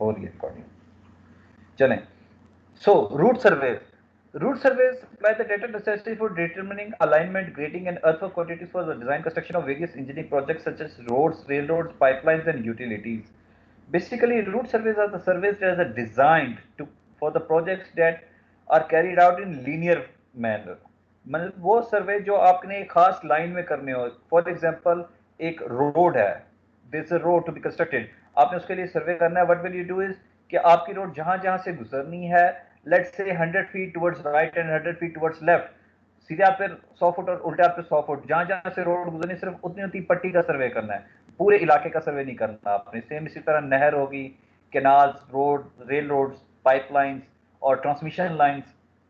हो रही है रिकॉर्डिंग, चलें। So, route surveys supply the data necessary for determining alignment, grading, and earthwork quantities for the design construction of various engineering projects such as roads, railroads, pipelines, and utilities. Basically, route surveys are the surveys that are designed for the projects that are carried out in linear manner. मतलब वो सर्वे जो आपने एक खास line में करने हो, for example एक रोड है, this road to be constructed, आपने उसके लिए सर्वे करना है। What will you do is कि आपकी रोड जहां जहां से गुजरनी है, let's say 100 feet towards right and 100 feet towards left, सीधे आप फिर 100 फुट और उल्टे आप पे 100 फुट, जहां जहां से रोड गुजरनी सिर्फ उतनी उतनी पट्टी का सर्वे करना है, पूरे इलाके का सर्वे नहीं करना आपने। सेम इसी तरह नहर होगी, canals, road, railroads, pipelines और ट्रांसमिशन लाइंस,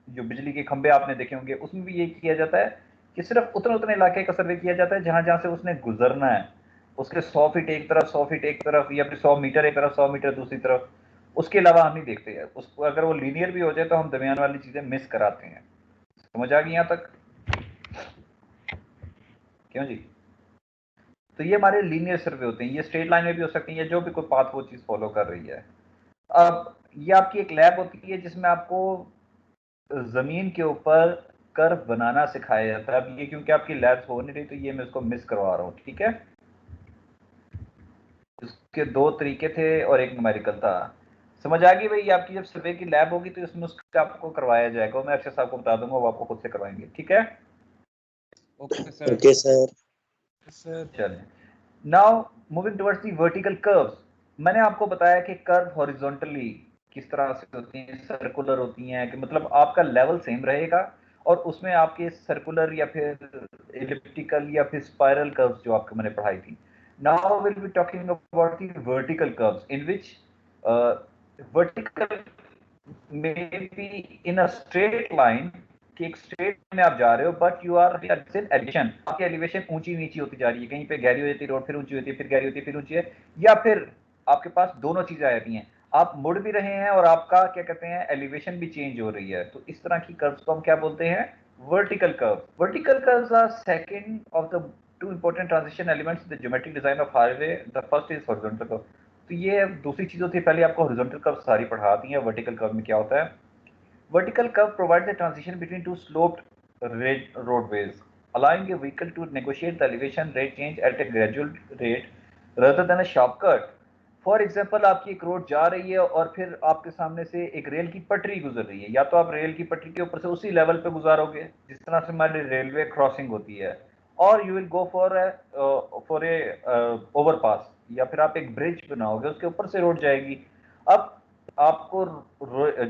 जो बिजली के खंभे आपने देखे होंगे, उसमें भी यही किया जाता है कि सिर्फ उतने उतने इलाके का सर्वे किया जाता है जहां जहां से उसने गुजरना है। उसके 100 फीट एक तरफ, 100 फीट एक तरफ, या फिर 100 मीटर एक तरफ, 100 मीटर दूसरी तरफ, उसके अलावा हम नहीं देखते हैं उसको। अगर वो लीनियर भी हो जाए तो हम दरमियान वाली चीजें मिस कराते हैं। समझ आ गई यहां तक? क्यों जी? तो ये हमारे लीनियर सर्वे होते हैं, ये स्ट्रेट लाइन में भी हो सकती है, जो भी कोई पाथ वो चीज फॉलो कर रही है। अब ये आपकी एक लैब होती है जिसमें आपको जमीन के ऊपर कर्व बनाना सिखाया जाता है। अब ये क्योंकि आपकी लैब हो नहीं रही तो ये मैं इसको मिस करवा रहा हूँ, ठीक है? इसके दो तरीके थे और एक न्यूमेरिकल था। समझ आ गई भाई? आपकी जब सर्वे की लैब होगी तो इसमें उसका आपको करवाया जाएगा, मैं अक्षर साहब को बता दूंगा, वो आपको खुद से करवाएंगे, ठीक है? Okay sir. Okay sir. चलें, now moving towards the vertical curves. मैंने आपको बताया कि कर्व हॉरिजॉन्टली किस तरह से होती हैं, सर्कुलर होती हैं, कि मतलब आपका लेवल सेम रहेगा और उसमें आपके सर्कुलर या फिर एलिप्टिकल या फिर स्पाइरल कर्व्स जो आपको मैंने पढ़ाई थी। Now will be talking about the vertical curves in which vertical में be in a straight line, कि एक स्ट्रेट में आप जा रहे हो बट यू आर एलिवेशन, आपकी एलिवेशन ऊंची नीची होती जा रही है, कहीं पे गहरी हो जाती है रोड, फिर ऊंची होती है, फिर गहरी होती है, फिर ऊंची है, या फिर आपके पास दोनों चीजें आ जाती हैं, आप मुड़ भी रहे हैं और आपका क्या कहते हैं एलिवेशन भी चेंज हो रही है। तो इस तरह की कर्व्स को हम क्या बोलते हैं? Vertical curve. Vertical curves are second of the two important transition elements in the geometric design of highway. The first is horizontal curve. तो ये दूसरी चीज होती है, पहले आपको हॉरिजॉन्टल कर्व सारी पढ़ा दी है। वर्टिकल कर्व में क्या होता है? Vertical curve provides a transition between two sloped roadways, allowing a vehicle to negotiate the elevation rate change at a gradual rate rather than a sharp cut. For example, आपकी एक road जा रही है और फिर आपके सामने से एक रेल की पटरी गुजर रही है, या तो आप रेल की पटरी के ऊपर से उसी लेवल पे गुजारोगे जिस तरह से हमारी रेलवे क्रॉसिंग होती है, और you will go for a overpass, या फिर आप एक ब्रिज बनाओगे, उसके ऊपर से रोड जाएगी। अब आपको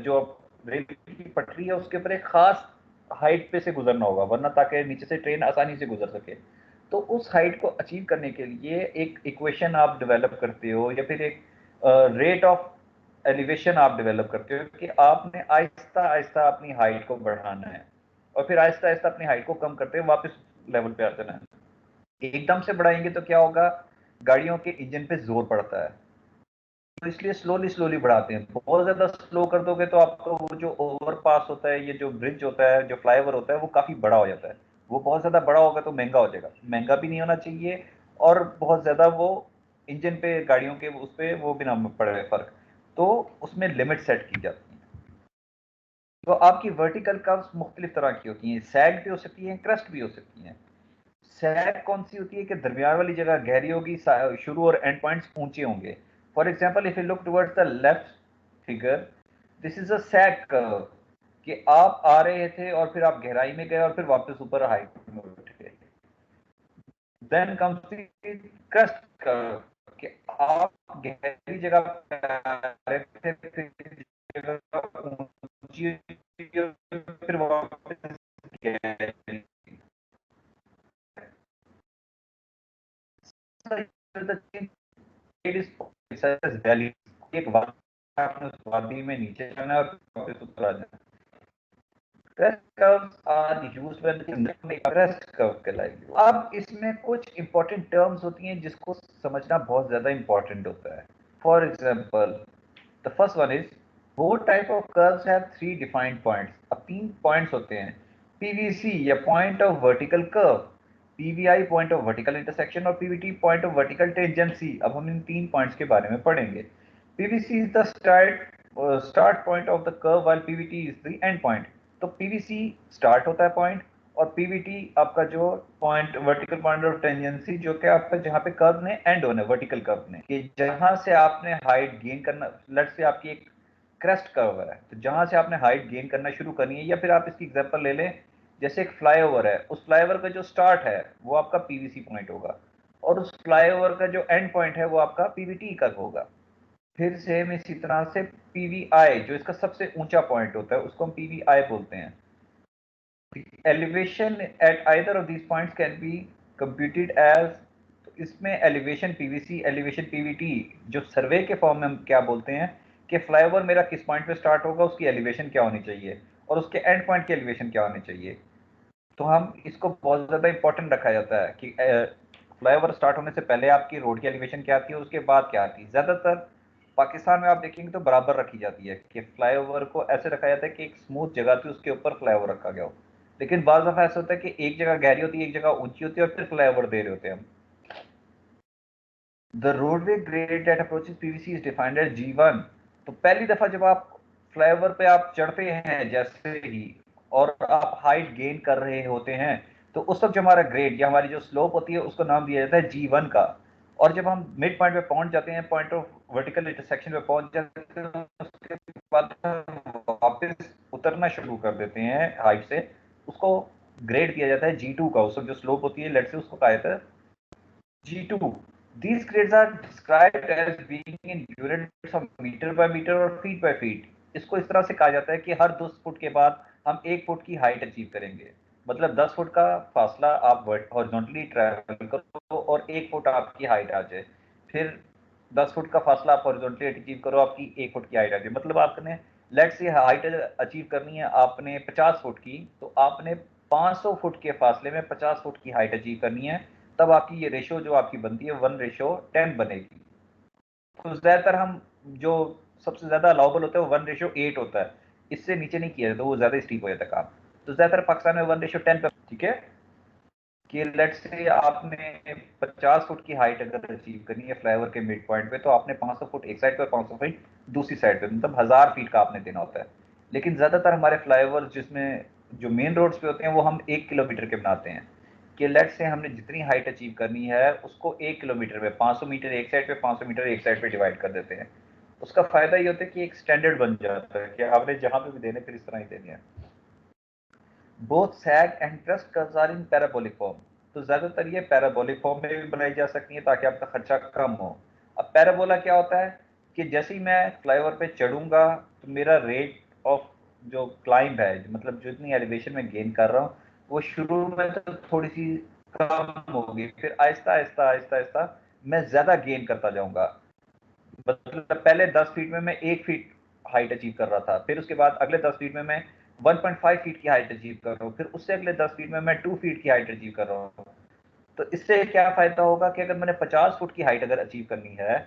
जो रेल की पटरी है उसके ऊपर एक खास हाइट पे से गुजरना होगा, वरना ताकि नीचे से ट्रेन आसानी से गुजर सके। तो उस हाइट को अचीव करने के लिए एक इक्वेशन आप डेवलप करते हो, या फिर एक रेट ऑफ एलिवेशन आप डेवलप करते हो, कि आपने आहिस्ता आहिस्ता अपनी हाइट को बढ़ाना है और फिर आहिस्ता आहिस्ता अपनी हाइट को कम करते हुए वापस लेवल पे आ जाना है। एकदम से बढ़ाएंगे तो क्या होगा? गाड़ियों के इंजन पे जोर पड़ता है, तो इसलिए स्लोली स्लोली बढ़ाते हैं। बहुत ज्यादा स्लो कर दोगे तो आपको वो जो ओवरपास होता है, ये जो ब्रिज होता है, जो फ्लाईओवर होता है, वो काफी बड़ा हो जाता है। वो बहुत ज्यादा बड़ा होगा तो महंगा हो जाएगा, महंगा भी नहीं होना चाहिए, और बहुत ज्यादा वो इंजन पे, गाड़ियों के उस पे वो भी ना पड़े फर्क, तो उसमें लिमिट सेट की जाती है। तो आपकी वर्टिकल कर्व्स मुख्तलिफ तरह की होती हैं, सैग भी हो सकती है, क्रस्ट भी हो सकती है। सैग कौन सी होती है? कि दरमियान वाली जगह गहरी होगी, शुरू और एंड पॉइंट्स ऊंचे होंगे। For example, if you look towards the left figure, this is a sag curve, कि आप आ रहे थे और फिर आप गहराई में गए और फिर वापस ऊपर हाइट में उठे। Then comes the crest curve, कि आप गहरी जगह पे आ रहे थे, फिर जगह ऊंची हुई और फिर वापस गहरी। एक आपने उस वादी में नीचे जाना और वापस ऊपर आ जाना। Crest curves are used when crest curve कहलाएगी। अब इसमें कुछ इंपॉर्टेंट टर्म्स होती हैं जिसको समझना बहुत ज्यादा इंपॉर्टेंट होता है। For example, the first one is both type of curves have 3 defined points. अब 3 पॉइंट्स होते हैं, पीवीसी या point of vertical curve, PVI point of vertical intersection, और PVT point of vertical tangency. अब हम इन 3 पॉइंट्स के बारे में पढ़ेंगे। PVC is the start point of the curve while PVT is the end point. तो PVC स्टार्ट होता है पॉइंट और PVT आपका जो point vertical point of tangency जो कि आपका जहाँ पे कर्व ने एंड होना है वर्टिकल कर्व ने, कि जहां से आपने हाइट गेन करना, लेट्स से आपकी एक क्रेस्ट कर्व है, तो जहां से आपने हाइट गेन करना शुरू करनी है, या फिर आप इसकी एग्जांपल ले लें जैसे एक फ्लाईओवर है, उस फ्लाईओवर का जो स्टार्ट है वो आपका PVC पॉइंट होगा और उस फ्लाईओवर का जो एंड पॉइंट है वो आपका PVT कर्व होगा। फिर सेम इसी तरह से PVI जो इसका सबसे ऊंचा पॉइंट होता है उसको हम PVI बोलते हैं। Elevation at either of these points can be computed as, तो इसमें एलिवेशन PVC एलिवेशन PVT जो सर्वे के फॉर्म में हम क्या बोलते हैं कि फ्लाईओवर मेरा किस पॉइंट पे स्टार्ट होगा, उसकी एलिवेशन क्या होनी चाहिए और उसके एंड पॉइंट की एलिवेशन क्या होनी चाहिए। तो हम इसको बहुत ज़्यादा इंपॉर्टेंट रखा जाता है कि फ्लाईओवर स्टार्ट होने से पहले आपकी रोड की एलिवेशन क्या आती है, उसके बाद क्या आती है। ज़्यादातर पाकिस्तान में आप देखेंगे तो बराबर रखी जाती है कि फ्लाईओवर को ऐसे रखा जाता है कि एक स्मूथ जगह थी उसके ऊपर फ्लाईओवर रखा गया हो, लेकिन बाज़ दफ़ा ऐसा होता है कि एक जगह गहरी होती है, एक जगह ऊंची होती है और फिर फ्लाईओवर दे रहे होते हैं हम। The roadway grade that approaches PVC is defined as G1। तो पहली दफा जब आप फ्लाईओवर पे आप चढ़ते हैं जैसे ही और आप हाइट गेन कर रहे होते हैं, तो उस वक्त जो हमारा ग्रेड या हमारी जो स्लोप होती है उसको नाम दिया जाता है G1 का। और जब हम मिड पॉइंट पे पहुंच जाते हैं, पॉइंट ऑफ वर्टिकल इंटरसेक्शन पे पहुंच जाते हैं, उसके बाद वापस उतरना शुरू कर देते हैं हाइट से, उसको ग्रेड दिया जाता है G2 का। उस वक्त जो स्लोप होती है लेट्स से उसको कहा जाता है G2. These grades are described as being in units of meter by meter और feet by feet. इसको इस तरह से कहा जाता है कि हर 10 फुट के बाद हम 1 फुट की हाइट अचीव करेंगे। मतलब 10 फुट का फासला आप हॉरिजॉन्टली ट्रैवल करो और 1 फुट आपकी हाइट आ जाए, फिर 10 फुट का फासला आप हॉरिजॉन्टली अचीव करो, आपकी 1 फुट की हाइट आ जाए। मतलब आपने लेट्स से हाइट अचीव करनी है आपने 50 फुट की, तो आपने 500 फुट के फासले में 50 फुट की हाइट अचीव करनी है, तब आपकी ये रेशो जो आपकी बनती है 1:10 बनेगी। तो ज्यादातर हम जो सबसे ज्यादा अलाउबल होता है वो 1:8 होता है, इससे नीचे नहीं किया जाता, वो ज्यादा स्टीप हो जाता है काम। तो ज्यादातर पाकिस्तान में 1:10 पे, ठीक है, कि लेट्स से आपने 50 फुट की हाइट अगर अचीव करनी है फ्लाईओवर के मिड पॉइंट पे, तो आपने 500 फुट एक साइड पे, 500 फीट दूसरी साइड पे, मतलब 1000 फीट का आपने देना होता है। लेकिन ज्यादातर हमारे फ्लाईओवर जिसमें जो मेन रोड्स पे होते हैं वो हम 1 किलोमीटर के बनाते हैं, कि लेट्स से हमने जितनी हाइट अचीव करनी है उसको 1 किलोमीटर में 500 मीटर एक साइड पे, 500 मीटर एक साइड पे डिवाइड कर देते हैं। उसका फायदा ये होता है कि एक स्टैंडर्ड बन जाता है कि आपने जहां पे भी देने फिर इस तरह ही देने हैं। Both sag and crest curves are in parabolic form. तो ज्यादातर ये पैराबोलिक फॉर्म में भी बनाई जा सकती है ताकि आपका खर्चा कम हो। अब पैराबोला क्या होता है कि जैसे ही मैं फ्लाईओवर पे चढ़ूंगा तो मेरा रेट ऑफ जो क्लाइंब है, मतलब जितनी एलिवेशन में गेन कर रहा हूँ, वो शुरू में तो थोड़ी सी कम होगी, फिर आहिस्ता आहिस्ता आहिस्ता आहिस्ता मैं ज्यादा गेन करता जाऊंगा। मतलब पहले 10 फीट में मैं 1 फीट हाइट अचीव कर रहा था, फिर उसके बाद अगले 10 फीट में मैं 1.5 फीट की हाइट अचीव कर रहा हूँ, फिर उससे अगले 10 फीट में मैं 2 फीट की हाइट अचीव कर रहा हूँ। तो इससे क्या फायदा होगा कि अगर मैंने 50 फुट की हाइट अगर अचीव करनी है,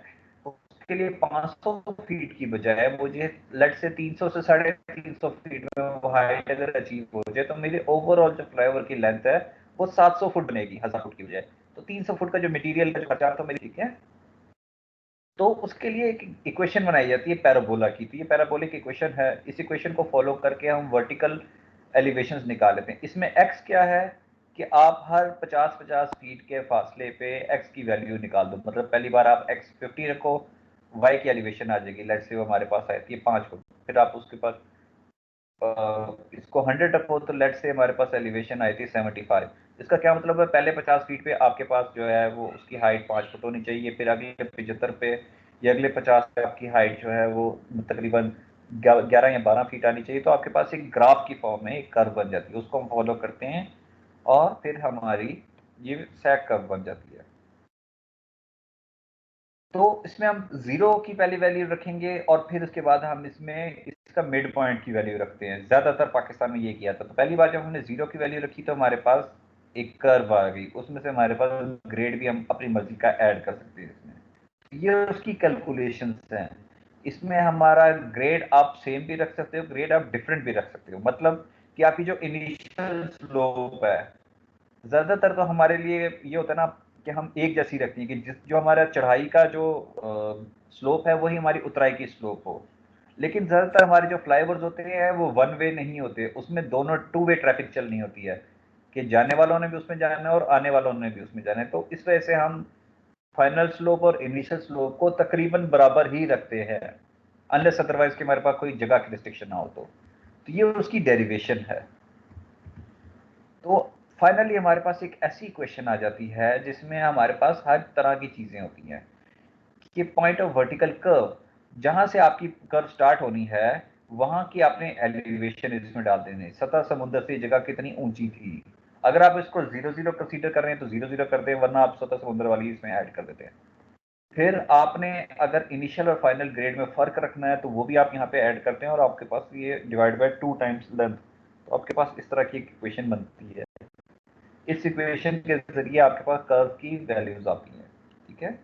तो उसके लिए 500 फीट की बजाय मुझे लेट से 300 से 350 फीट में वो हाइट अगर अचीव हो जाए, तो मेरी ओवरऑल जो फ्लाईओवर की लेंथ है वो 700 फुट बनेगी 1000 फुट की बजाय। तो 300 फुट का जो मटेरियल का जो खर्चा तो मेरी, ठीक है। तो उसके लिए एक इक्वेशन बनाई जाती है पैराबोला की। तो ये पैराबोलिक इक्वेशन है, इस इक्वेशन को फॉलो करके हम वर्टिकल एलिवेशंस निकाल लेते हैं। इसमें x क्या है कि आप हर 50-50 फीट के फासले पे x की वैल्यू निकाल दो। मतलब पहली बार आप x 50 रखो, y की एलिवेशन आ जाएगी, लेट्स से वो हमारे पास आई थी 5 फुट, फिर आप उसके पास इसको 100 रखो तो लेट्स से हमारे पास एलिवेशन आई थी 75। इसका क्या मतलब है, पहले 50 फीट पे आपके पास जो है वो उसकी हाइट 5 फुट होनी चाहिए, फिर अगले 75 पे या अगले 50 पे आपकी हाइट जो है वो तकरीबन 11 या 12 फीट आनी चाहिए। तो आपके पास एक ग्राफ की फॉर्म में एक कर्व बन जाती है, उसको हम फॉलो करते हैं और फिर हमारी ये सैग कर्व बन जाती है। तो इसमें हम 0 की पहली वैल्यू रखेंगे और फिर उसके बाद हम इसमें इसका मिड पॉइंट की वैल्यू रखते हैं। ज्यादातर पाकिस्तान में ये किया था। तो पहली बार जब हमने 0 की वैल्यू रखी तो हमारे पास एक कर्व आ गई, उसमें से हमारे पास ग्रेड भी हम अपनी मर्जी का ऐड कर सकते हैं इसमें। ये उसकी कैलकुलेशंस हैं। इसमें हमारा ग्रेड आप सेम भी रख सकते हो, ग्रेड आप डिफरेंट भी रख सकते हो। मतलब कि आपकी जो इनिशियल स्लोप है, ज्यादातर तो हमारे लिए ये होता है ना, कि हम एक जैसी रखती हैं कि जो हमारा चढ़ाई का जो स्लोप है वही हमारी उतराई की स्लोप हो। लेकिन ज़्यादातर हमारे जो फ्लाईओवर्स होते हैं वो वन वे नहीं होते, उसमें दोनों टू वे ट्रैफिक चलनी होती है कि जाने वालों ने भी उसमें जाना है और आने वालों ने भी उसमें जाना है। तो इस वजह से हम फाइनल स्लोप और इनिशियल स्लोप को तकरीबन बराबर ही रखते हैं, अनलेस अदरवाइज कि हमारे पास कोई जगह की रिस्ट्रिक्शन ना हो। तो ये उसकी डेरिवेशन है। तो फाइनली हमारे पास एक ऐसी क्वेश्चन आ जाती है जिसमें हमारे पास हर तरह की चीजें होती हैं कि पॉइंट ऑफ वर्टिकल कर्व, जहां से आपकी कर्व स्टार्ट होनी है वहां की आपने एलिवेशन इसमें डाल देने, सतह समुद्र से जगह कितनी ऊंची थी। अगर आप इसको 0 0 कंसीडर कर रहे हैं तो 0 0 कर दें, वरना आप सतह समुद्र वाली इसमें ऐड कर देते हैं। फिर आपने अगर इनिशियल और फाइनल ग्रेड में फर्क रखना है तो वो भी आप यहाँ पे ऐड करते हैं और आपके पास ये डिवाइड बाय 2 टाइम्स लेंथ, तो आपके पास इस तरह की इक्वेशन बनती है। इस इक्वेशन के जरिए आपके पास कर्व की वैल्यूज आती हैं। ठीक है।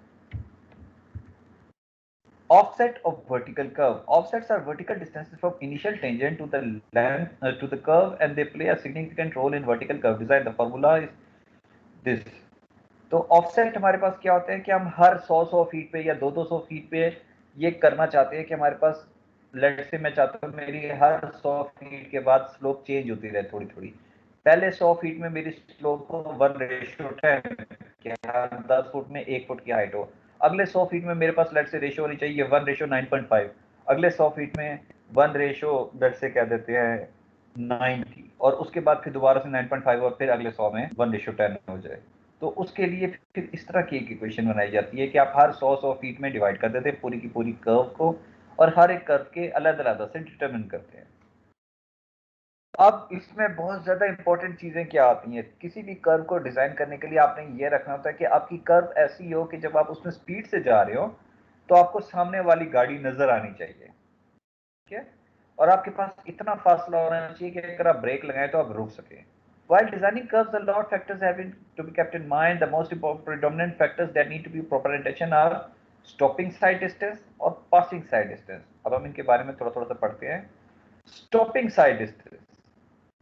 Offset of vertical curve. Offsets are vertical distances from initial tangent to the length to the curve, and they play a significant role in vertical curve design. The formula is this. तो offset हमारे पास क्या होता है कि हम हर 100 feet पे या 200 feet पे ये करना चाहते हैं कि हमारे पास, लेट से मैं चाहता हूँ मेरी हर 100 फीट के बाद स्लोप चेंज होती रहे थोड़ी थोड़ी। पहले 100 फीट में मेरी स्लोप हो 1:10, कि हर 10 फुट में 1 फुट की हाइट हो। अगले 100 फीट में मेरे पास लेट से रेशियो होनी चाहिए 1:9.5। अगले 100 फीट में 1 रेशियो लेट से क्या देते हैं 9 की, और उसके बाद फिर दोबारा से 9.5 और फिर अगले 100 में 1:10 हो जाए। तो उसके लिए फिर इस तरह की एक इक्वेशन बनाई जाती है कि आप हर 100 फीट में डिवाइड कर देते हैं पूरी की पूरी कर्व को, और हर एक कर्व के अलग अलग से डिटरमिन करते हैं। अब इसमें बहुत ज्यादा इंपॉर्टेंट चीजें क्या आती हैं, किसी भी कर्व को डिजाइन करने के लिए आपने ये रखना होता है कि आपकी कर्व ऐसी हो कि जब आप उसमें स्पीड से जा रहे हो तो आपको सामने वाली गाड़ी नजर आनी चाहिए। ठीक है। और आपके पास इतना फासला होना चाहिए कि अगर आप ब्रेक लगाएं तो आप रुक सकें। While designing curves, a lot of factors have been to be kept in mind. The most important predominant factors that need to be proper attention are stopping side distance और passing side distance. अब हम इनके बारे में थोड़ा थोड़ा सा पढ़ते हैं। Stopping side distance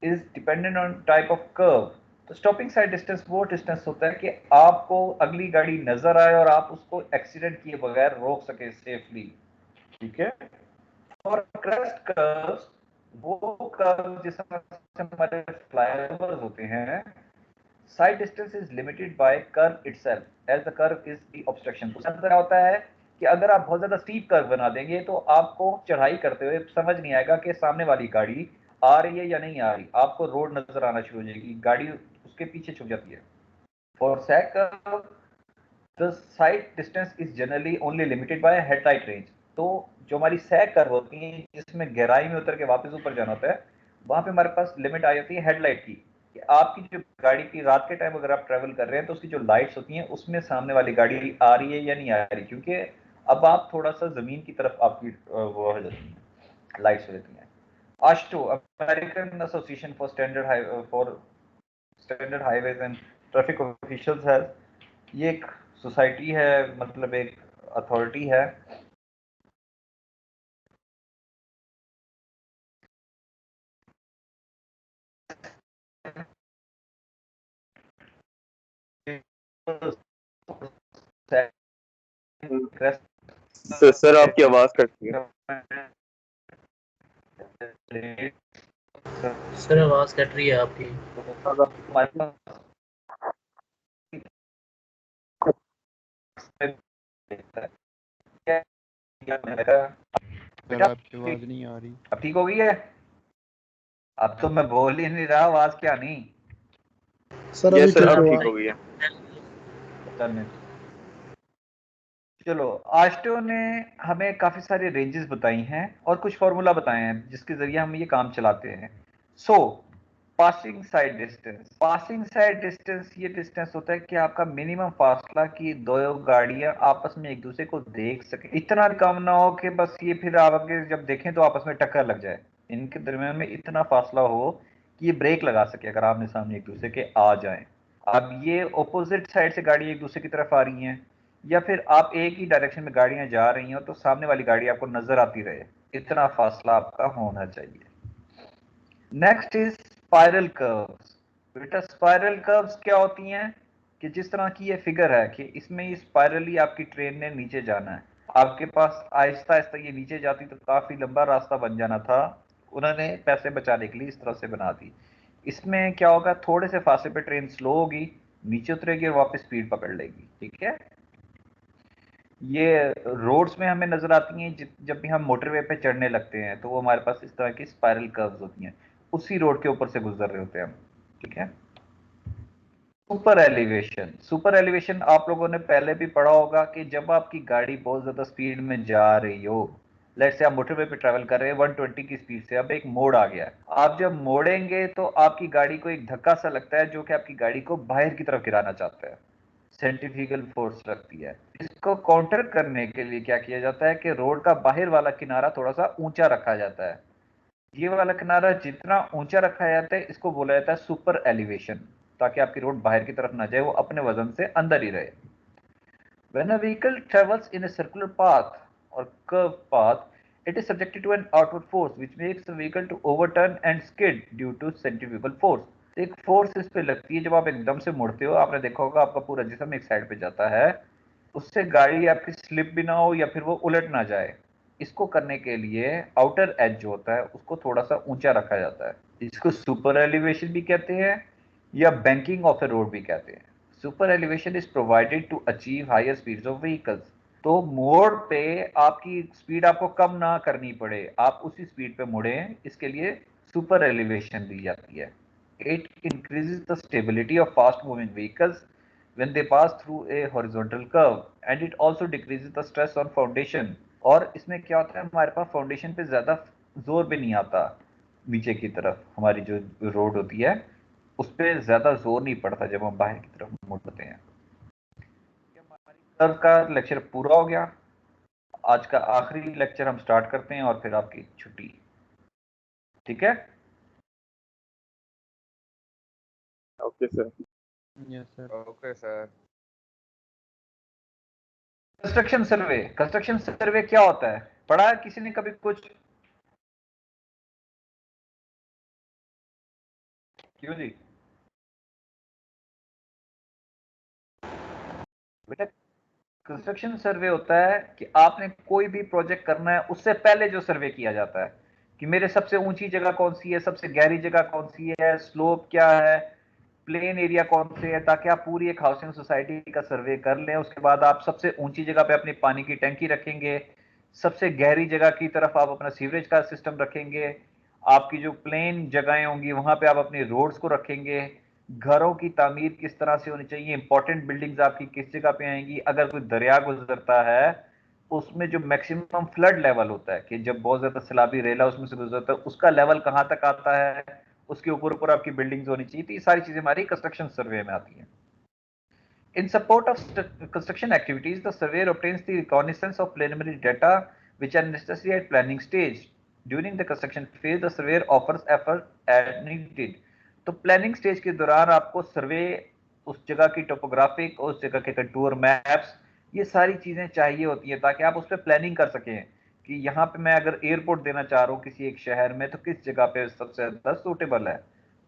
is dependent on type of curve. तो स्टॉपिंग साइड डिस्टेंस वो डिस्टेंस होता है कि आपको अगली गाड़ी नजर आए और आप उसको एक्सीडेंट किए बगैर रोक सके सेफली। ठीक है। और क्रस्ट कर्व्स वो कर्व जिसमें हमारे फ्लाईओवर्स होते हैं, sight distance is limited by curve itself as the curve is the obstruction. तो क्या होता है कि अगर आप बहुत ज्यादा स्टीप कर्व बना देंगे तो आपको चढ़ाई करते हुए समझ नहीं आएगा कि सामने वाली गाड़ी आ रही है या नहीं आ रही, आपको रोड नजर आना शुरू हो जाएगी, गाड़ी उसके पीछे छुप जाती है। For sag curve the side distance is generally only limited by headlight range. तो जो हमारी सैग कर्व होती है जिसमें गहराई में उतर के वापस ऊपर जाना होता है, वहां पे हमारे पास लिमिट आई होती है हेडलाइट की, कि आपकी जो गाड़ी की रात के टाइम अगर आप ट्रेवल कर रहे हैं तो उसकी जो लाइट्स होती हैं उसमें सामने वाली गाड़ी आ रही है या नहीं आ रही, क्योंकि अब आप थोड़ा सा जमीन की तरफ आपकी वो हो जाती है, लाइट्स हो जाती हैं। AASHTO, American association for standard highways and traffic officials है, ये एक सोसाइटी है, मतलब एक अथॉरिटी है। सर आपकी आवाज कटती है। सर आवाज कट रही है आपकी। सर आपकी आवाज नहीं आ रही। अब ठीक हो गई है? अब तो मैं बोल ही नहीं रहा, आवाज क्या नहीं। सर यस अभी सर ठीक अब हुआ। ठीक हो गई है। चलो, आस्टो ने हमें काफी सारे रेंजेस बताई हैं और कुछ फॉर्मूला बताए हैं जिसके जरिए हम ये काम चलाते हैं। सो पासिंग साइड डिस्टेंस ये डिस्टेंस होता है कि आपका मिनिमम फासला कि दो गाड़ियां आपस में एक दूसरे को देख सके, इतना कम ना हो कि बस ये फिर आप आगे जब देखें तो आपस में टक्कर लग जाए। इनके दरमियान में इतना फासला हो कि ये ब्रेक लगा सके अगर आमने सामने एक दूसरे के आ जाएं। अब ये ऑपोजिट साइड से गाड़ी एक दूसरे की तरफ आ रही हैं, या फिर आप एक ही डायरेक्शन में गाड़ियां जा रही हो तो सामने वाली गाड़ी आपको नजर आती रहे, इतना फासला आपका होना चाहिए। Next is spiral curves. बेटा स्पाइरल कर्व्स क्या होती हैं? कि जिस तरह की ये फिगर है कि इसमें ये स्पाइरली आपकी ट्रेन ने नीचे जाना है, आपके पास आहिस्ता आहिस्ता ये नीचे जाती तो काफी लंबा रास्ता बन जाना था, उन्होंने पैसे बचाने के लिए इस तरह से बना दी। इसमें क्या होगा, थोड़े से फासले पे ट्रेन स्लो होगी, नीचे उतरेगी और वापस स्पीड पकड़ लेगी। ठीक है, ये रोड्स में हमें नजर आती हैं जब भी हम मोटरवे पे चढ़ने लगते हैं, तो वो हमारे पास इस तरह की स्पाइरल कर्व्स होती हैं, उसी रोड के ऊपर से गुजर रहे होते हैं हम। ठीक है, सुपर एलिवेशन। सुपर एलिवेशन आप लोगों ने पहले भी पढ़ा होगा कि जब आपकी गाड़ी बहुत ज्यादा स्पीड में जा रही हो, लेट्स से आप मोटरवे पे ट्रैवल कर रहे हैं 120 की स्पीड से, अब एक मोड़ आ गया, आप जब मोड़ेंगे तो आपकी गाड़ी को एक धक्का सा लगता है जो कि आपकी गाड़ी को बाहर की तरफ गिराना चाहता है, सेंट्रीफ्यूगल फोर्स लगती है। इसको काउंटर करने के लिए क्या किया जाता है कि रोड का बाहर वाला किनारा थोड़ा सा ऊंचा रखा जाता है। ये वाला किनारा जितना ऊंचा रखा जाता है इसको बोला जाता है सुपर एलिवेशन, ताकि आपकी रोड बाहर की तरफ ना जाए, वो अपने वजन से अंदर ही रहे। When a vehicle travels in a circular path or curved path, it is subjected to an outward force which makes the vehicle to overturn and skid due to centrifugal force. एक फोर्स इस पे लगती है, जब आप एकदम से मुड़ते हो, आपने देखा होगा आपका पूरा जिस्म एक साइड पे जाता है, उससे गाड़ी आपकी स्लिप भी ना हो या फिर वो उलट ना जाए। इसको करने के लिए आउटर एज जो होता है उसको थोड़ा सा ऊंचा रखा जाता है, इसको सुपर एलिवेशन भी कहते हैं या बैंकिंग ऑफ ए रोड भी कहते हैं। Super elevation is provided to achieve higher speeds of vehicles. तो मोड़ पे आपकी स्पीड आपको कम ना करनी पड़े, आप उसी स्पीड पे मुड़े, इसके लिए सुपर एलिवेशन दी जाती है। It increases the stability of fast moving vehicles when they pass through a horizontal curve and it also decreases the stress on foundation। और इसमें क्या होता है, हमारे पास फाउंडेशन पे ज्यादा जोर भी नहीं आता, नीचे की तरफ हमारी जो रोड होती है उस पर ज्यादा जोर नहीं पड़ता जब हम बाहर की तरफ मुड़ते हैं। कर्व का लेक्चर पूरा हो गया, आज का आखिरी लेक्चर हम स्टार्ट करते हैं और फिर आपकी छुट्टी। ठीक है, okay sir. Yes sir. Okay sir. Construction survey. Construction survey क्या होता है, पढ़ा है किसी ने कभी कुछ? क्यों जी बेटा, कंस्ट्रक्शन सर्वे होता है कि आपने कोई भी प्रोजेक्ट करना है उससे पहले जो सर्वे किया जाता है कि मेरे सबसे ऊंची जगह कौन सी है, सबसे गहरी जगह कौन सी है, स्लोप क्या है, प्लेन एरिया कौन से है, ताकि आप पूरी एक हाउसिंग सोसाइटी का सर्वे कर लें। उसके बाद आप सबसे ऊंची जगह पे अपनी पानी की टंकी रखेंगे, सबसे गहरी जगह की तरफ आप अपना सीवरेज का सिस्टम रखेंगे, आपकी जो प्लेन जगहें होंगी वहां पे आप अपनी रोड्स को रखेंगे, घरों की तामीर किस तरह से होनी चाहिए, इंपॉर्टेंट बिल्डिंग्स आपकी किस जगह पे आएंगी, अगर कोई दरिया गुजरता है उसमें जो मैक्सिमम फ्लड लेवल होता है कि जब बहुत ज्यादा सैलाबी रेला उसमें से गुजरता है उसका लेवल कहां तक आता है, उसके ऊपर ऊपर आपकी बिल्डिंग्स होनी चाहिए। तो ये सारी चीजें हमारी कंस्ट्रक्शन सर्वे में आती हैं। In support of construction activities, the surveyor obtains the reconnaissance of preliminary data which are necessary at planning stage. During the construction phase, the surveyor offers effort as needed. तो प्लानिंग स्टेज के दौरान आपको सर्वे, उस जगह की topographic, उस जगह के कंटूर मैप्स, ये सारी चीजें चाहिए होती हैं ताकि आप उस पर प्लानिंग कर सकें कि यहाँ पे मैं अगर एयरपोर्ट देना चाह रहा हूँ किसी एक शहर में तो किस जगह पे सबसे ज्यादा सूटेबल है,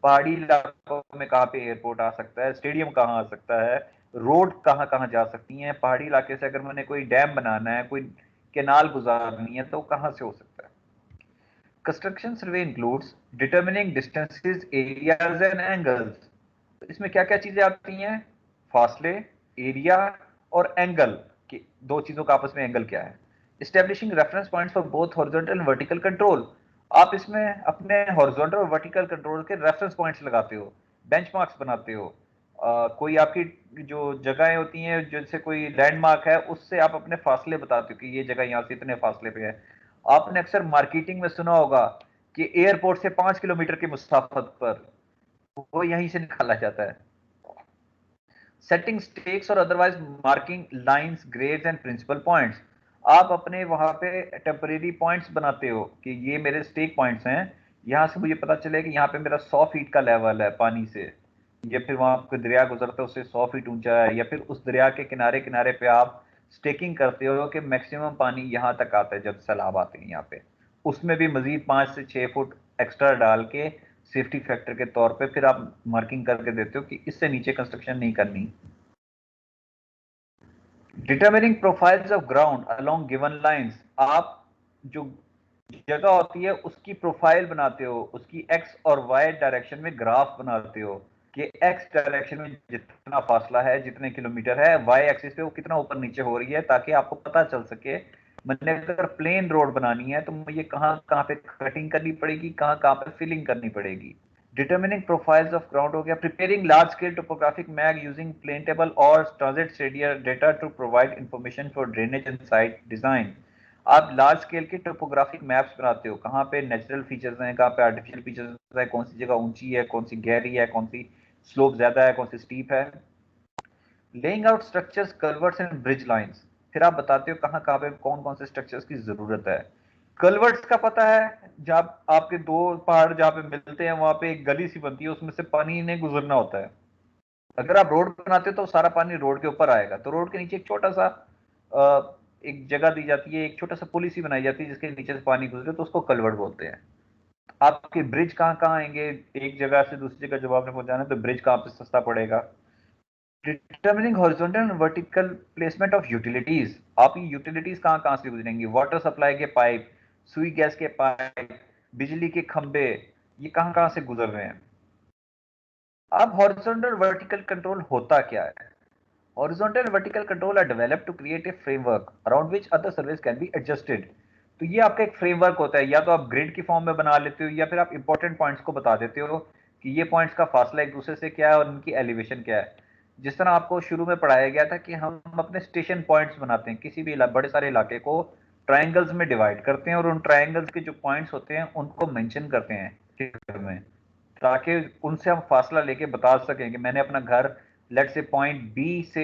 पहाड़ी इलाकों में कहाँ पे एयरपोर्ट आ सकता है, स्टेडियम कहाँ आ सकता है, रोड कहाँ कहाँ जा सकती हैं, पहाड़ी इलाके से अगर मैंने कोई डैम बनाना है, कोई कैनाल गुजारनी है तो कहाँ से हो सकता है। Construction survey includes determining distances, areas and angles. इसमें क्या क्या चीजें आती हैं, फासले, एरिया और एंगल, की दो चीजों का आपस में एंगल क्या है। Establishing reference points for both horizontal and vertical control. आप इसमें अपने हॉरिजॉन्टल और वर्टिकल कंट्रोल के रेफरेंस पॉइंट्स लगाते हो, बेंचमार्क्स बनाते हो। कोई आपकी जो जगहें होती हैं जैसे कोई लैंडमार्क है उससे आप अपने फासले बताते हो कि ये जगह यहाँ से इतने फासले पे है। आपने अक्सर मार्केटिंग में सुना होगा कि एयरपोर्ट से 5 किलोमीटर की मुसाफत पर, वो यहीं से निकाला जाता है। सेटिंग स्टेक्स और otherwise marking lines, grades and principal points. आप अपने वहां पे टेम्परेरी पॉइंट्स बनाते हो कि ये मेरे स्टेक पॉइंट्स हैं, यहां से मुझे पता चले कि यहाँ पे मेरा 100 फीट का लेवल है पानी से, या फिर वहां कोई दरिया गुजरता है उससे 100 फीट ऊंचा है, या फिर उस दरिया के किनारे किनारे पे आप स्टेकिंग करते हो कि मैक्सिमम पानी यहाँ तक आता है जब सैलाब आते हैं यहाँ पे, उसमें भी मजीद 5 से 6 फुट एक्स्ट्रा डाल के सेफ्टी फैक्टर के तौर पे फिर आप मार्किंग करके देते हो कि इससे नीचे कंस्ट्रक्शन नहीं करनी। Determining profiles of ground along given lines, आप जो जगह होती है उसकी प्रोफाइल बनाते हो, उसकी एक्स और वाई डायरेक्शन में ग्राफ बनाते हो कि एक्स डायरेक्शन में जितना फासला है, जितने किलोमीटर है, वाई एक्सिस पे वो कितना ऊपर नीचे हो रही है, ताकि आपको पता चल सके मैंने अगर प्लेन रोड बनानी है तो मुझे कहाँ कहाँ पे कटिंग करनी पड़ेगी, कहाँ कहाँ पे फिलिंग करनी पड़ेगी। डिटर्मिनिंग प्रोफाइल्स ऑफ ग्राउंड हो गया, preparing large scale topographic map using plane table और transit stadia data to provide information for drainage and site design. आप लार्ज स्केल के टोपोग्राफिक मैप्स बनाते हो, कहाँ पे नेचुरल फीचर्स हैं, कहाँ पे आर्टिफिशियल फीचर्स है, कौन सी जगह ऊंची है, कौन सी गहरी है, कौन सी स्लोप ज्यादा है, कौन सी स्टीप है। Laying out structures culverts and bridge lines, फिर आप बताते हो कहाँ कहाँ पे कौन कौन से स्ट्रक्चर्स की जरूरत है। कल्वर्ट्स का पता है, जब आपके दो पहाड़ जहाँ पे मिलते हैं वहां पे एक गली सी बनती है, उसमें से पानी ने गुजरना होता है। अगर आप रोड बनाते हो तो सारा पानी रोड के ऊपर आएगा, तो रोड के नीचे एक छोटा सा एक जगह दी जाती है, एक छोटा सा पुल सी बनाई जाती है जिसके नीचे से पानी गुजरे, तो उसको कल्वर्ट बोलते हैं। आपके ब्रिज कहाँ कहाँ आएंगे, एक जगह से दूसरी जगह जब आपने पहुंचाना है तो ब्रिज कहाँ पे सस्ता पड़ेगा। Determining horizontal and vertical placement of utilities, आप ये यूटिलिटीज कहाँ कहाँ से गुजरेंगी, वाटर सप्लाई के पाइप, सुई गैस के पाइप, बिजली के खंभे, ये कहाँ कहाँ से गुजर रहे हैं। अब हॉरिजॉन्टल वर्टिकल कंट्रोल होता क्या है। Horizontal and vertical control are developed to create a framework around which other service can be adjusted. तो ये आपका एक फ्रेमवर्क होता है, या तो आप ग्रिड की फॉर्म में बना लेते हो या फिर आप इंपॉर्टेंट पॉइंट्स को बता देते हो कि ये पॉइंट्स का फासला एक दूसरे से क्या है और उनकी एलिवेशन क्या है। जिस तरह आपको शुरू में पढ़ाया गया था कि हम अपने स्टेशन पॉइंट्स बनाते हैं, किसी भी बड़े सारे इलाके को ट्राइंगल्स में डिवाइड करते हैं और उन ट्राइंगल्स के जो पॉइंट्स होते हैं उनको मेंशन करते हैं चित्र में, ताकि उनसे हम फासला लेके बता सकें कि मैंने अपना घर लेट से पॉइंट बी से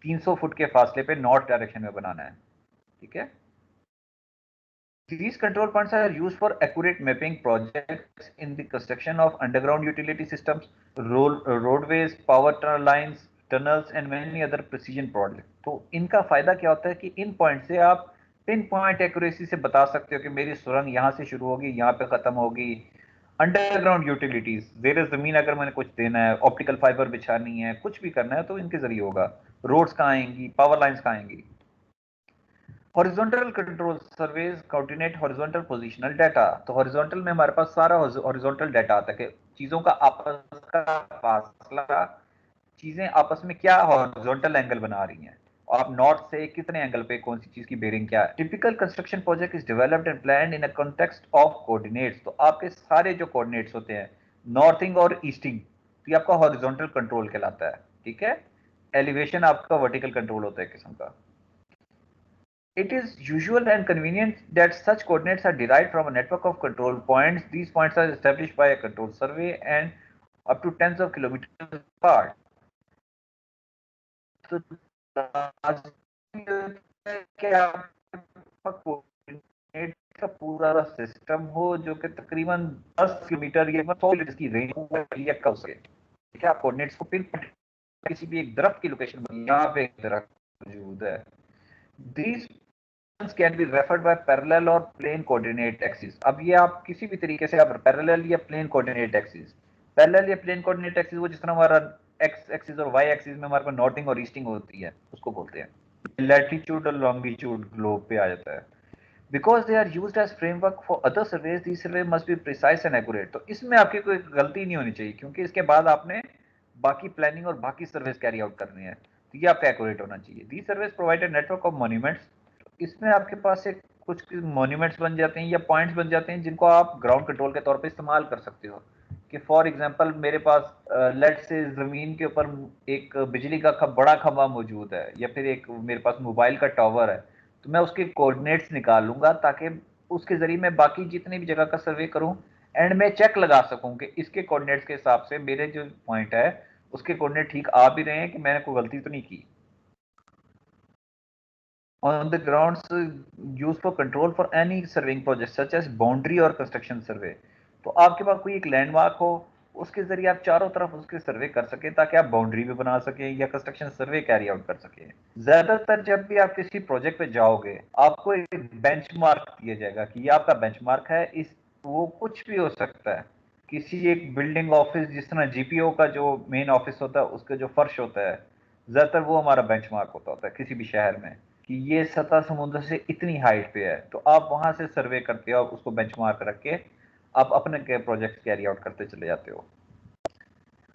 300 फुट के फासले पे नॉर्थ डायरेक्शन में बनाना है। ठीक है। These control points are used for accurate mapping projects in the construction of underground utility systems, roadways, power lines, tunnels and many other precision projects. तो इनका फायदा क्या होता है कि इन पॉइंट से आप पिन पॉइंट एक्यूरेसी से बता सकते हो कि मेरी सुरंग यहाँ से शुरू होगी, यहाँ पे खत्म होगी। अंडरग्राउंड यूटिलिटीज, जेर जमीन अगर मैंने कुछ देना है, ऑप्टिकल फाइबर बिछानी है, कुछ भी करना है तो इनके जरिए होगा। रोड्स कहाँ आएंगी, पावर लाइंस कहाँ आएंगी। Horizontal control surveys coordinate horizontal positional data, तो हॉरिजॉन्टल में हमारे पास सारा हॉरिजॉन्टल डाटा आता है, चीजों का आपस का फासला, चीजें आपस में क्या हॉरिजॉन्टल एंगल बना रही हैं, आप नॉर्थ से कितने एंगल पे कौन सी चीज की बेरिंग क्या है। Typical construction project is developed and planned in a context of coordinates, तो आपके सारे जो कोऑर्डिनेट्स होते हैं नॉर्थिंग और ईस्टिंग, तो ये आपका हॉरिजॉन्टल कंट्रोल कहलाता है। ठीक है। एलिवेशन आपका वर्टिकल कंट्रोल होता है किस्म का। It is usual and convenient that such coordinates are derived from a network of control points. These points are established by a control survey and up to tens of kilometers apart. तो coordinate का पूरा system हो जो कि तकरीबन 10 kilometre या 100 kilometre की range हो सके। ठीक है, आप कोऑर्डिनेट्स को पिन किसी भी एक दरख्त की लोकेशन पर, यहाँ पे एक दरख्त मौजूद है। These can be referred by parallel और plane coordinate axis। अब ये आप किसी भी तरीके से आप parallel या plane coordinate axis, parallel या plane coordinate axis वो जिस तरह हमारा x axis और y axis में हमारे पास नॉर्थिंग और ईस्टिंग होती है उसको बोलते हैं। लैटिट्यूड और लॉन्गिट्यूड ग्लोब पे आ जाता है। Because they are used as framework for other surveys, these survey must be precise and accurate। तो इसमें आपकी कोई गलती नहीं होनी चाहिए क्योंकि इसके बाद आपने बाकी प्लानिंग और बाकी सर्वेस कैरी आउट करनी है, तो ये आपका एक्यूरेट होना चाहिए। The service provided network of monuments, इसमें आपके पास एक कुछ मॉन्यूमेंट्स बन जाते हैं या पॉइंट्स बन जाते हैं जिनको आप ग्राउंड कंट्रोल के तौर पे इस्तेमाल कर सकते हो। कि फॉर एग्जांपल मेरे पास लेट से जमीन के ऊपर एक बिजली का बड़ा खंभा मौजूद है या फिर एक मेरे पास मोबाइल का टावर है, तो मैं उसके कोऑर्डिनेट्स निकाल लूंगा ताकि उसके जरिए मैं बाकी जितनी भी जगह का सर्वे करूं एंड में चेक लगा सकूं कि इसके कोऑर्डिनेट्स के हिसाब से मेरे जो पॉइंट है उसके कोऑर्डिनेट ठीक आ भी रहे हैं कि मैंने कोई गलती तो नहीं की। On the grounds used for control for any surveying project such as boundary और construction survey, तो आपके पास कोई एक लैंडमार्क हो उसके जरिए आप चारों तरफ उसके सर्वे कर सकें ताकि आप बाउंड्री भी बना सकें या कंस्ट्रक्शन सर्वे कैरी आउट कर सकें। ज्यादातर जब भी आप किसी प्रोजेक्ट पे जाओगे आपको एक बेंचमार्क दिया जाएगा कि ये आपका बेंचमार्क है, इस वो कुछ भी हो सकता है। किसी एक बिल्डिंग ऑफिस जिस तरह जीपीओ का जो मेन ऑफिस होता है उसका जो फर्श होता है, ज्यादातर वो हमारा बेंचमार्क होता है किसी भी शहर में कि ये सतह समुद्र से इतनी हाइट पे है, तो आप वहां से सर्वे करते हो, उसको बेंचमार्क रख के आप अपने प्रोजेक्ट कैरी आउट करते चले जाते हो।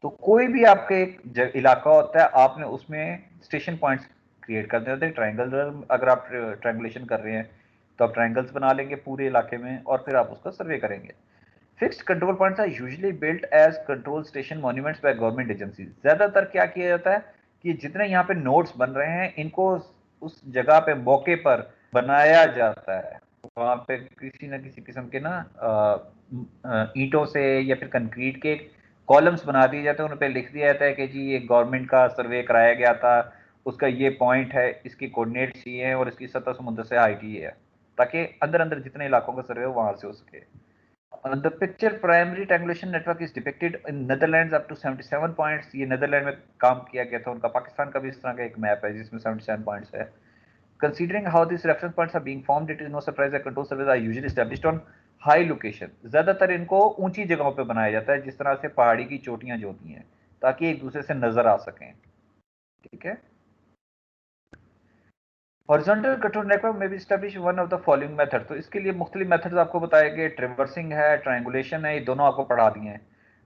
तो कोई भी आपके एक इलाका होता है, आपने उसमें स्टेशन पॉइंट्स क्रिएट करने होते हैं। ट्रायंगल, अगर आप ट्रायंगुलेशन कर रहे हैं तो आप ट्रायंगल्स बना लेंगे पूरे इलाके में और फिर आप उसका सर्वे करेंगे। Fixed control points are usually built as control station monuments by government agencies. ज्यादातर क्या किया जाता है कि जितने यहाँ पे नोड्स बन रहे हैं इनको उस जगह पे मौके पर बनाया जाता है। वहां पे किसी न किसी किस्म के ना ईंटों से या फिर कंक्रीट के कॉलम्स बना दिए जाते हैं, उन पे लिख दिया जाता है कि जी ये गवर्नमेंट का सर्वे कराया गया था, उसका ये पॉइंट है, इसकी कोऑर्डिनेट्स ये हैं और इसकी सतह समुद्र से हाइट ये है, ताकि अंदर अंदर जितने इलाकों का सर्वे हो वहां से हो सके। The picture primary triangulation network is depicted in Netherlands up to 77 points। ये नेदरलैंड में काम किया गया था उनका। पाकिस्तान का भी इस तरह का एक मैप है जिसमें 77 पॉइंट्स है। Considering how these reference points are being formed, it is no surprise that control surveys are usually established on high location। ज्यादातर इनको ऊंची जगहों पे बनाया जाता है, जिस तरह से पहाड़ी की चोटियां जो होती हैं, ताकि एक दूसरे से नजर आ सकें। ठीक है। हॉरिजॉन्टल कंट्रोल नेटवर्क में भी establish one of the following method. तो इसके लिए मुख्तलिफ मेथड्स आपको बताए गए। ट्रिवर्सिंग है, ट्रायंगुलेशन है, ये दोनों आपको पढ़ा दिए हैं।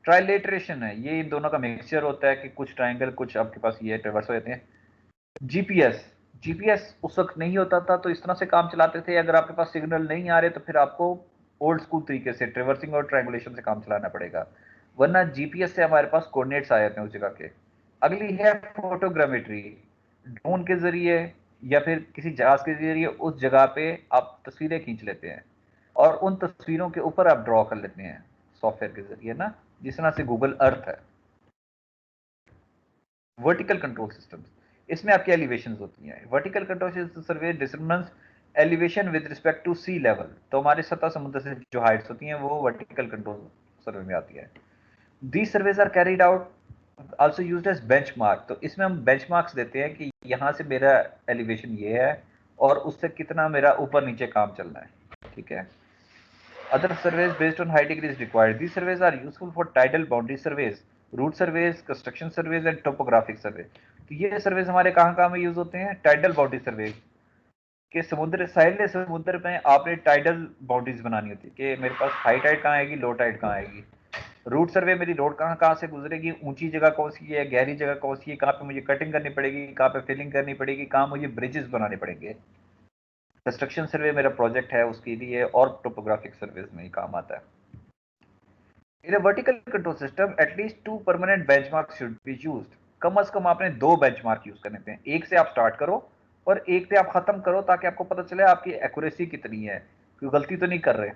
ट्राइलेटरेशन है, ये इन दोनों का मिक्सचर होता है कि कुछ ट्रायंगल कुछ आपके पास ये ट्रिवर्स हो जाते हैं। जीपीएस, जीपीएस उस वक्त नहीं होता था तो इस तरह से काम चलाते थे, अगर आपके पास सिग्नल नहीं आ रहे तो फिर आपको ओल्ड स्कूल तरीके से ट्रिवर्सिंग और ट्रायंगुलेशन से काम चलाना पड़ेगा, वरना जीपीएस से हमारे पास कोऑर्डिनेट्स आ जाते हैं उस जगह के। अगली है फोटोग्रामेट्री। ड्रोन के जरिए या फिर किसी जहाज के जरिए उस जगह पे आप तस्वीरें खींच लेते हैं और उन तस्वीरों के ऊपर आप ड्रॉ कर लेते हैं सॉफ्टवेयर के जरिए ना, जिस तरह से गूगल अर्थ है। वर्टिकल कंट्रोल सिस्टम, इसमें आपकी एलिवेशन होती हैं। Vertical control survey disturbance elevation with respect to sea level. तो हमारे सतह समुद्र से जो हाइट्स होती हैं वो वर्टिकल कंट्रोल सर्वे में आती है। These surveys are carried out also used as benchmark। तो इसमें हम benchmarks देते हैं कि यहाँ से मेरा एलिवेशन ये है और उससे कितना मेरा ऊपर नीचे काम चलना है। ठीक है। Other surveys based on high degree is required। These surveys are useful for tidal boundary surveys, route surveys, construction surveys and topographic survey। तो ये सर्वेज हमारे कहाँ में यूज होते हैं? टाइडल बाउंड्री सर्वे के समुद्र, साहिल समुद्र में आपने टाइडल बाउंड्रीज बनानी होती है कि मेरे पास हाई टाइड कहाँ आएगी, लो टाइड कहाँ आएगी। रूट सर्वे, मेरी रोड कहाँ से गुजरेगी, ऊंची जगह कौन सी है, गहरी जगह कौन सी है, कहाँ पे मुझे कटिंग करनी पड़ेगी, कहाँ पे फिलिंग करनी पड़ेगी, कहाँ मुझे ब्रिजेस बनाने पड़ेंगे। कंस्ट्रक्शन सर्वे मेरा प्रोजेक्ट है उसके लिए, और टोपोग्राफिक सर्वे में ही काम आता है। In a vertical control system at least 2 permanent benchmark should be used. कम से कम आपने 2 बेंचमार्क यूज करने थे, एक से आप स्टार्ट करो और एक पे आप खत्म करो, ताकि आपको पता चले आपकी एक्यूरेसी कितनी है, कोई गलती तो नहीं कर रहे।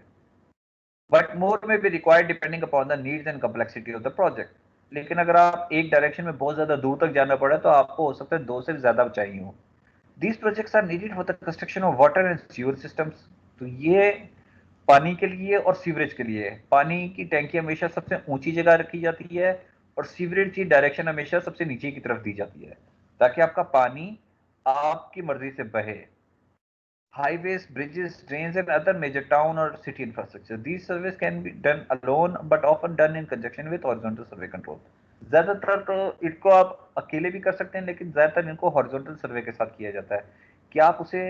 बट मोर में be required depending upon the needs and complexity of the project. लेकिन अगर आप एक डायरेक्शन में बहुत ज्यादा दूर तक जाना पड़े तो आपको हो सकता है 2 से ज्यादा चाहिए हो। These projects are needed for the construction of water and sewer systems. तो ये पानी के लिए और सीवरेज के लिए। पानी की टैंकी हमेशा सबसे ऊंची जगह रखी जाती है और सीवरेज की डायरेक्शन हमेशा सबसे नीचे की तरफ दी जाती है, ताकि आपका पानी आपकी मर्जी से बहे। Highways, bridges, trains, and other major town or city infrastructure. These surveys can be done alone, but often done in conjunction with horizontal survey control। ज्यादातर तो इनको आप अकेले भी कर सकते हैं, लेकिन ज्यादातर इनको हॉरिजॉन्टल सर्वे के साथ किया जाता है कि आप उसे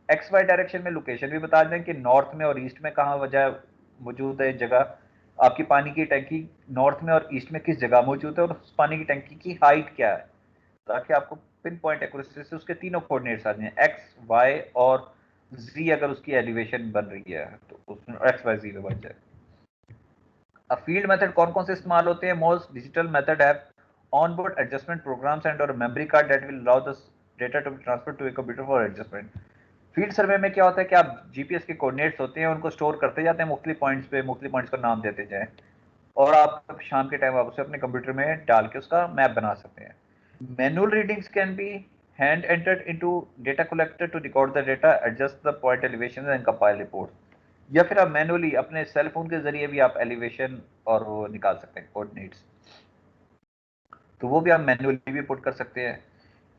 एक्स वाई डायरेक्शन में लोकेशन भी बता दें कि नॉर्थ में और ईस्ट में कहाँ वजह मौजूद है जगह, आपकी पानी की टैंकी नॉर्थ में और ईस्ट में किस जगह मौजूद है और उस पानी की टैंकी की हाइट क्या है, ताकि आपको पिन पॉइंट एक्यूरेसी से उसके तीनों कोऑर्डिनेट्स आ जाएं, एक्स वाई और जी। अगर उसकी एलिवेशन बन रही है तो उसमें एक्स वाई जी में बन जाए। अब फील्ड मेथड कौन कौन से इस्तेमाल होते हैं? मोस्ट डिजिटल मेथड है on board adjustment programs and और memory card that will allow the data to be transfer to a computer for adjustment. Field survey में क्या होता है कि आप जीपीएस के कोऑर्डिनेट्स होते हैं उनको स्टोर करते जाते हैं मुख्तलिफ पॉइंट्स पे, मुख्तलिफ पॉइंट्स का नाम देते जाएं और आप शाम के टाइम आप उसे अपने कंप्यूटर में डाल के उसका मैप बना सकते हैं। Manual readings can be hand entered into data collector to record the data, adjust the point elevations and compile reports। या फिर आप मैनुअली अपने सेल फोन के जरिए भी आप एलिवेशन और वो निकाल सकते हैं कोऑर्डिनेट्स, तो वो भी आप मैनुअली भी पुट कर सकते हैं।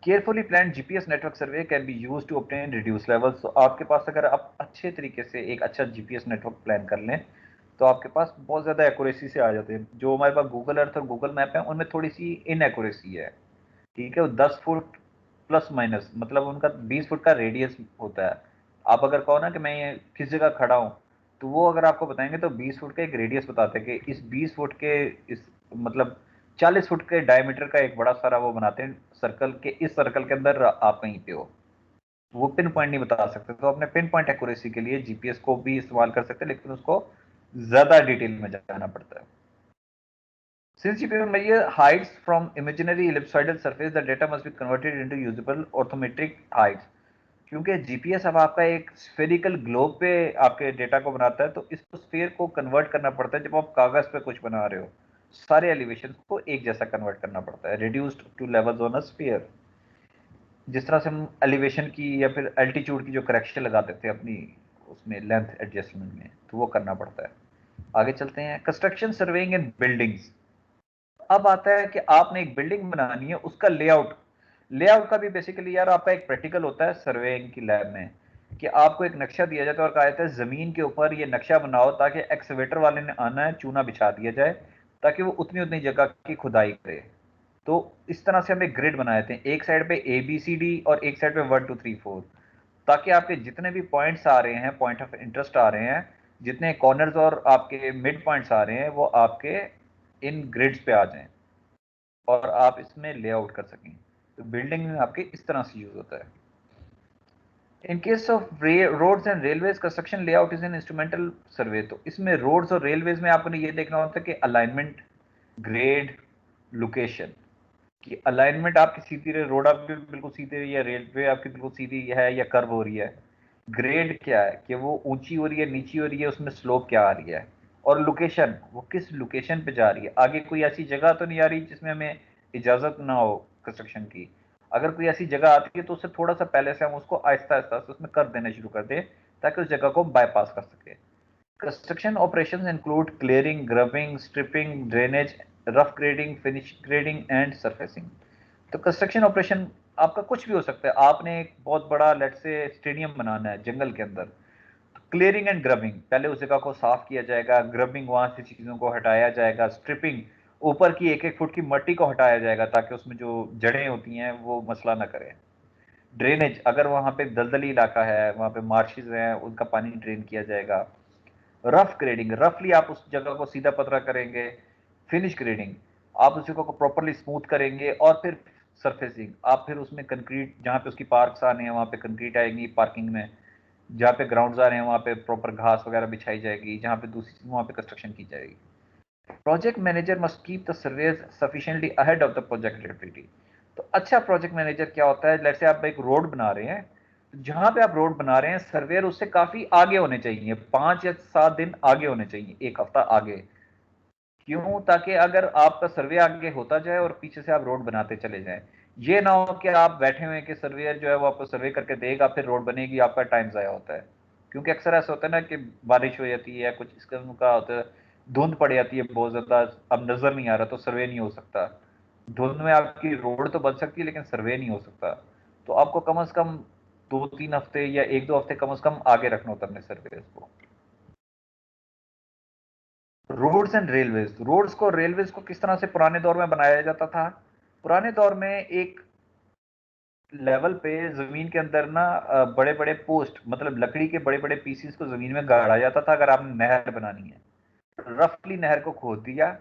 Carefully plan GPS network survey can be used to obtain reduce levels. तो आपके पास अगर आप अच्छे तरीके से एक अच्छा जीपीएस नेटवर्क प्लान कर लें तो आपके पास बहुत ज्यादा एक्यूरेसी से आ जाते हैं। जो हमारे पास गूगल अर्थ और गूगल मैप है उनमें थोड़ी सी इनएक्यूरेसी है। ठीक है, 10 फुट प्लस माइनस, मतलब उनका 20 फुट का रेडियस होता है। आप अगर कहो ना कि मैं ये किस जगह खड़ा हूँ, तो वो अगर आपको बताएंगे तो 20 फुट का एक रेडियस बताते हैं कि इस 20 फुट के इस मतलब 40 फुट के डायमीटर का एक बड़ा सारा वो बनाते हैं सर्कल के, इस सर्कल के अंदर आप कहीं पे हो। वो पिन पॉइंट नहीं बता सकते, तो अपने पिन पॉइंट एक्यूरेसी के लिए जीपीएस को भी इस्तेमाल कर सकते हैं, लेकिन उसको ज्यादा डिटेल में जाना पड़ता है। Since GPU measure heights from imaginary ellipsoidal surface, the data must be converted into usable orthometric heights. क्योंकि जीपीएस अब आपका एक स्फेरिकल ग्लोब पे आपके डेटा को बनाता है, तो इसको स्फीयर को कन्वर्ट करना पड़ता है। जब आप कागज पे कुछ बना रहे हो, सारे एलिवेशन को एक जैसा कन्वर्ट करना पड़ता है, reduced two levels on a sphere. जिस तरह से हम एलिवेशन की या फिर एल्टीट्यूड की जो करेक्शन लगाते थे अपनी उसमें लेंथ एडजस्टमेंट में, तो वो करना पड़ता है। आगे चलते हैं, कंस्ट्रक्शन सर्वेइंग एंड बिल्डिंग्स। अब आता है कि आपने एक बिल्डिंग बनानी है, उसका लेआउट। लेआउट का भी बेसिकली यार आपका एक प्रैक्टिकल होता है सर्वेइंग की लैब में, कि आपको एक नक्शा दिया जाता है और कहा जाता है जमीन के ऊपर ये नक्शा बनाओ, ताकि एक्सवेटर वाले ने आना है, चूना बिछा दिया जाए, ताकि वो उतनी उतनी जगह की खुदाई करे। तो इस तरह से हम एक ग्रिड बनाए थे, एक साइड पे ए बी सी डी और एक साइड पे 1 2 3 4, ताकि आपके जितने भी पॉइंट्स आ रहे हैं, पॉइंट ऑफ इंटरेस्ट आ रहे हैं, जितने कॉर्नर्स और आपके मिड पॉइंट्स आ रहे हैं, वो आपके इन ग्रिड्स पे आ जाएं और आप इसमें लेआउट कर सकें। तो बिल्डिंग में आपके इस तरह से यूज होता है। In case of roads and railways, construction layout is an instrumental survey. तो इसमें रोड्स और रेलवेज में आपको ये देखना होता है कि अलाइनमेंट, ग्रेड, लोकेशन की अलाइनमेंट आपकी सीधी रही, रोड आपकी बिल्कुल सीधी रही है, रेलवे आपकी बिल्कुल सीधी है या कर्व हो रही है। ग्रेड क्या है कि वो ऊंची हो रही है, नीची हो रही है, उसमें स्लोप क्या आ रही है। और लोकेशन, वो किस लोकेशन पे जा रही है, आगे कोई ऐसी जगह तो नहीं आ रही जिसमें हमें इजाजत ना हो कंस्ट्रक्शन की। अगर कोई ऐसी जगह आती है तो उससे थोड़ा सा पहले से हम उसको आहिस्ता आहिस्ता उसमें कर देना शुरू कर दें, ताकि उस जगह को बाईपास कर सके। Construction operations include clearing, grubbing, stripping, drainage, rough grading, finish grading and surfacing. तो कंस्ट्रक्शन ऑपरेशन आपका कुछ भी हो सकता है। आपने एक बहुत बड़ा लेट से स्टेडियम बनाना है जंगल के अंदर, तो क्लियरिंग एंड ग्रबिंग, पहले उस जगह को साफ किया जाएगा, ग्रबिंग वहां से चीजों को हटाया जाएगा, स्ट्रिपिंग ऊपर की 1 1 फुट की मट्टी को हटाया जाएगा ताकि उसमें जो जड़ें होती हैं वो मसला ना करें। ड्रेनेज, अगर वहां पे दलदली इलाका है, वहां पे मार्शेज हैं, उनका पानी ड्रेन किया जाएगा। रफ ग्रेडिंग, रफली आप उस जगह को सीधा पतरा करेंगे। फिनिश ग्रेडिंग, आप उस जगह को प्रॉपरली स्मूथ करेंगे। और फिर सरफेसिंग, आप फिर उसमें कंक्रीट, जहाँ पे उसकी पार्क्स आने हैं वहाँ पे कंक्रीट आएंगी पार्किंग में, जहाँ पे ग्राउंड्स आ रहे हैं वहाँ पे प्रॉपर घास वगैरह बिछाई जाएगी, जहाँ पे दूसरी वहाँ पे कंस्ट्रक्शन की जाएगी। Project manager must keep the surveyor's sufficiently ahead of the project activity. तो अच्छा प्रोजेक्ट मैनेजर क्या होता है, लेट्स से आप एक रोड बना रहे हैं, जहां पे आप रोड बना रहे हैं सर्वेयर उससे काफी आगे होने चाहिए, 5 या 7 दिन आगे होने चाहिए, 1 हफ्ता आगे। क्यों? ताकि अगर आपका सर्वे आगे होता जाए और पीछे से आप रोड बनाते चले जाएं, ये ना हो कि आप बैठे हुए कि सर्वेयर जो है वो आपको सर्वे करके देगा, फिर रोड बनेगी, आपका टाइम जाया होता है। क्योंकि अक्सर ऐसा होता है ना कि बारिश हो जाती है, कुछ इस किस्म का होता है, धुंध पड़ जाती है बहुत ज्यादा, अब नजर नहीं आ रहा तो सर्वे नहीं हो सकता। धुंध में आपकी रोड तो बन सकती है लेकिन सर्वे नहीं हो सकता। तो आपको कम से कम 2 3 हफ्ते या 1 2 हफ्ते कम से कम आगे रखना होता है अपने सर्वे को। रोड्स एंड रेलवेज, रोड्स को रेलवेज को किस तरह से पुराने दौर में बनाया जाता था? पुराने दौर में एक लेवल पे जमीन के अंदर ना बड़े बड़े पोस्ट, मतलब लकड़ी के बड़े बड़े पीसीस को जमीन में गाड़ा जाता था अगर आपने नहर बनानी है। रफली नहर को खोद दिया,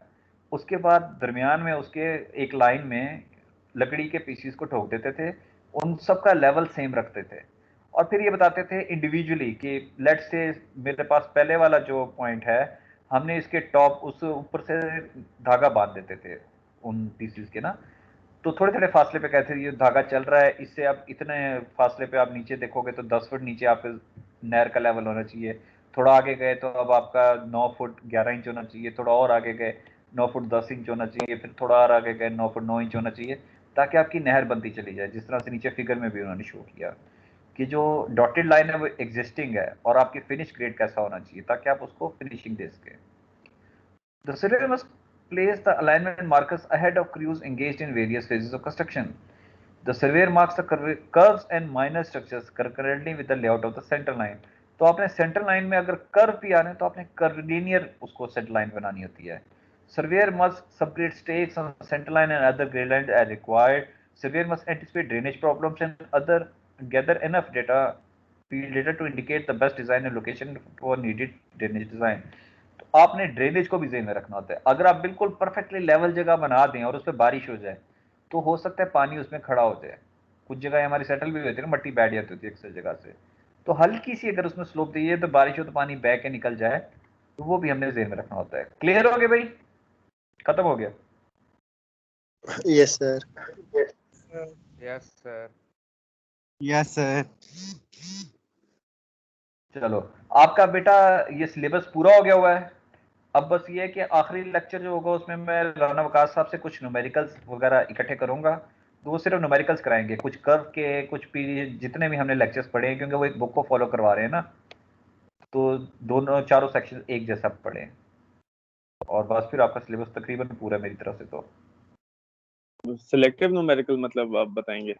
उसके बाद दरमियान में उसके एक लाइन में लकड़ी के पीसीस को ठोक देते थे, उन सब का लेवल सेम रखते थे। और फिर ये बताते थे इंडिविजुअली कि लेट्स से मेरे पास पहले वाला जो पॉइंट है, हमने इसके टॉप उस ऊपर से धागा बांध देते थे उन पीसीस के ना। तो थोड़े थोड़े फासले पे कहते थे ये धागा चल रहा है, इससे आप इतने फासले पे आप नीचे देखोगे तो 10 फुट नीचे आप नहर का लेवल होना चाहिए। थोड़ा आगे गए तो अब आपका 9 फुट 11 इंच होना चाहिए, थोड़ा और आगे गए 9 फुट 10 इंच होना चाहिए, फिर थोड़ा और आगे गए 9 फुट 9 इंच होना चाहिए, ताकि आपकी नहर बनती चली जाए। जिस तरह से नीचे फिगर में भी उन्होंने शो किया कि जो डॉटेड लाइन है वो एग्जिस्टिंग है, और आपकी फिनिश ग्रेड कैसा होना चाहिए ताकि आप उसको फिनिशिंग दे सके। The surveyor must place the alignment markers ahead of crews engaged in various phases of construction. The surveyor marks the curves and minor structures concurrently with the layout of the center line. तो आपने centre line में अगर curve भी आने तो आपने curvilinear उसको centre line बनानी होती है। Surveyor must subgrade stakes on center line and other grade lines as required Surveyor must anticipate drainage problems and gather enough field data to indicate the best design and location for needed drainage design. तो आपने drainage को भी ज़हन में रखना होता है। अगर आप बिल्कुल परफेक्टली लेवल जगह बना दें और उस पर बारिश हो जाए तो हो सकता है पानी उसमें खड़ा हो जाए। कुछ जगह हमारी सेटल भी होती है ना, मट्टी बैठ जाती होती है अक्सर जगह से, तो हल्की सी अगर उसमें स्लोप दी है तो बारिश हो तो पानी बह के निकल जाए, तो वो भी हमने ज़हन में रखना होता है। क्लियर हो गया भाई? खत्म हो गया? Yes sir. Yes sir. Yes sir. चलो, आपका बेटा ये सिलेबस पूरा हो गया हुआ है। अब बस ये है कि आखिरी लेक्चर जो होगा उसमें मैं राना वकास साहब से कुछ न्यूमेरिकल्स वगैरह इकट्ठे करूंगा, तो वो सिर्फ न्यूमेरिकल्स कराएंगे, कुछ कर्व के कुछ पीरियड जितने भी हमने लेक्चर्स पढ़े हैं, क्योंकि वो एक बुक को फॉलो करवा रहे हैं ना, तो दोनों चारों सेक्शन एक जैसा पढ़े, और बस फिर आपका सिलेबस तकरीबन पूरा है मेरी तरफ से। तो सिलेक्टिव न्यूमेरिकल मतलब आप बताएंगे?